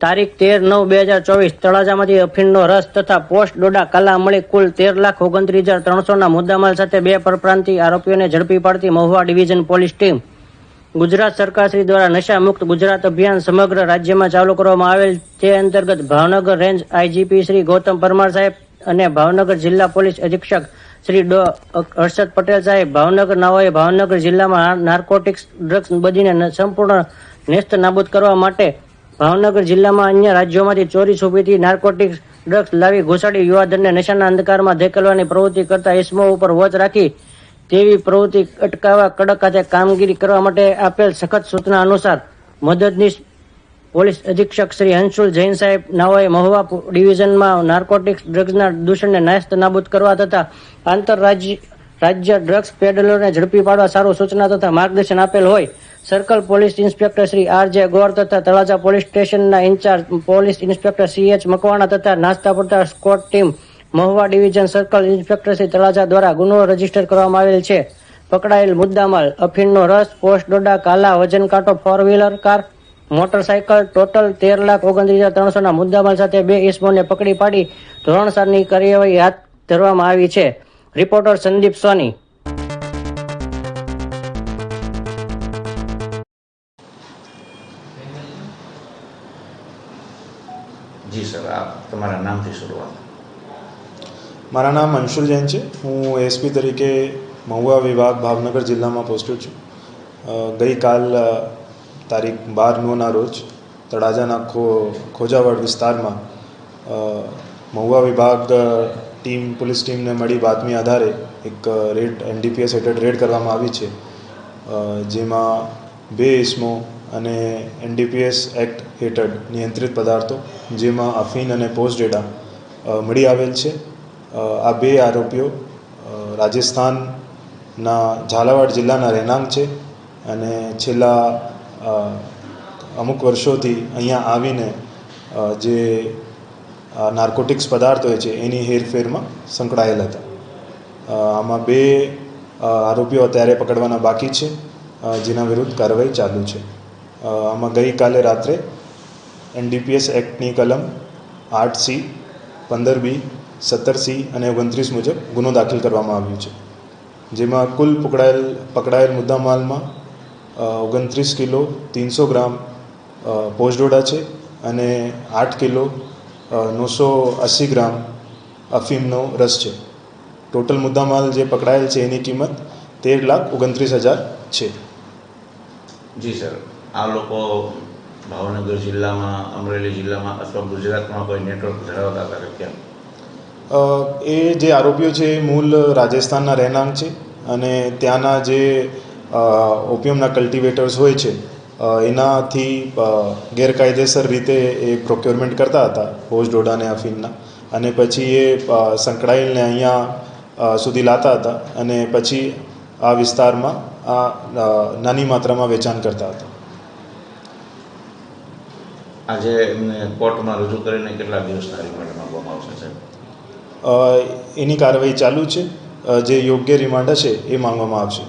તારીખ 13/9/2024 તળાજામાંથી અફીણનો રસ તથા પોસ્ટ ડોડા કાલા મળી કુલ 13,29,300ના મુદ્દામાલ સાથે 2 પરપ્રાંતીય આરોપીઓને ઝડપી પાડતી Mahuva division police team. Gujarat સરકાર શ્રી દ્વારા નશા મુક્ત ગુજરાત અભિયાન સમગ્ર રાજ્યમાં ચાલુ કરવામાં આવેલ. તે અંતર્ગત ભાવનગર રેન્જ આઈજીપી શ્રી ગૌતમ પરમાર સાહેબ અને ભાવનગર જિલ્લા પોલીસ અધિક્ષક શ્રી ડો હર્ષદ પટેલ સાહેબ ભાવનગર નાઓએ ભાવનગર જિલ્લામાં નાર્કોટિક્સ ડ્રગ્સ બદીને સંપૂર્ણ નેસ્ત નાબૂદ કરવા માટે ભાવનગર જિલ્લામાં અન્ય રાજ્યોમાંથી ચોરી છુપીથી નાર્કોટિક્સ ડ્રગ્સ લાવી ઘુસાડી યુવાધનને નશાના અંધકારમાં ધકેલવાની પ્રવૃત્તિ કરતા ઇસમો ઉપર વોચ રાખી તેવી પ્રવૃત્તિ અટકાવવા કડક હાથે કામગીરી કરવા માટે આપેલ સખત સૂચના અનુસાર મદદનીશ પોલીસ અધિક્ષક શ્રી અંશુલ જૈન સાહેબ નાઓએ મહુવા ડિવિઝનમાં નાર્કોટિક્સ ડ્રગ્સના દૂષણને નાસ્ત નાબૂદ કરવા તથા આંતરરાજ્ય ડ્રગ્સ પેડલરને ઝડપી પાડવા સારું સૂચના તથા માર્ગદર્શન આપેલ હોય. Circle police inspector Shri R J. Gor તથા તળાજા પોલીસ સ્ટેશનના incharge police inspector C H. Makwana તથા નાસ્તા પડતા squad team Mahuva division circle inspector Shri Talaja દ્વારા ગુનો રજીસ્ટર કરવામાં આવેલ છે. પકડાયેલ મુદ્દામાલ અફીણનો રસ, પોસ્ટ ડોડા, કાલા વજન કાંટો, 4 વ્હીલર કાર, મોટરસાયકલ ટોટલ 13,29,300ના મુદ્દામાલ સાથે 2 ઇસમોને પકડી પાડી ધોરણસરની કાર્યવાહી હાથ ધરવામાં આવી છે. રિપોર્ટર સંદીપ સોની. જી સર, આપ તમારા નામથી શરૂઆત. મારા નામ અંશુલ જૈન છે. હું એસપી તરીકે મહુવા વિભાગ ભાવનગર જિલ્લામાં પોસ્ટેડ છું. ગઈકાલ તારીખ 12/9ના રોજ તળાજાના ખોજાવડ વિસ્તારમાં મહુવા વિભાગ પોલીસ ટીમને મળી બાતમી આધારે એક એનડીપીએસ હેઠળ રેડ કરવામાં આવી છે, જેમાં 2 ઇસમો અને એનડીપીએસ એક્ટ હેઠળ નિયંત્રિત પદાર્થો જેમાં અફીણ અને પોસ્ટ ડોડા મળી આવેલ છે. આ 2 આરોપીઓ રાજસ્થાનના ઝાલાવાડ જિલ્લાના રહેણાંક છે અને છેલ્લા અમુક વર્ષોથી અહીંયા આવીને જે નાર્કોટિક્સ પદાર્થ હોય છે એની હેરફેરમાં સંકળાયેલા હતા. આમાં 2 આરોપીઓ અત્યારે પકડવાના બાકી છે, જેના વિરુદ્ધ કાર્યવાહી ચાલુ છે. આમાં ગઈકાલે રાત્રે એનડીપીએસ એક્ટની કલમ 8C, 15B, 17C અને 29 મુજબ ગુનો દાખલ કરવામાં આવ્યો છે, જેમાં કુલ પકડાયેલ મુદ્દામાલમાં 29 કિલો 300 ગ્રામ પોસ્ટ ડોડા છે અને 8 કિલો 980 ગ્રામ અફીમનો રસ છે. ટોટલ મુદ્દામાલ જે પકડાયેલ છે એની કિંમત 13,29,000 છે. જી સર, આ લોકો ભાવનગર જિલ્લામાં, અમરેલી જિલ્લામાં અથવા ગુજરાતમાં કોઈ નેટવર્ક ધરાવતા હતા કે કેમ? એ જે આરોપીઓ છે એ મૂળ રાજસ્થાનના રહેણાંક છે અને ત્યાંના જે ઓપિયમના કલ્ટિવેટર્સ હોય છે એનાથી ગેરકાયદેસર રીતે એ પ્રોક્યોરમેન્ટ કરતા હતા પોસ્ટ ડોડા અને અફીણના, અને પછી એ સંકળાયેલને અહીંયા સુધી લાવતા હતા અને પછી આ વિસ્તારમાં નાની માત્રામાં વેચાણ કરતા હતા. આજે એમને કોર્ટમાં રજૂ કરીને કેટલા દિવસના રિમાન્ડ માંગવામાં આવશે સાહેબ? એની કાર્યવાહી ચાલુ છે. જે યોગ્ય રિમાન્ડ હશે એ માંગવામાં આવશે.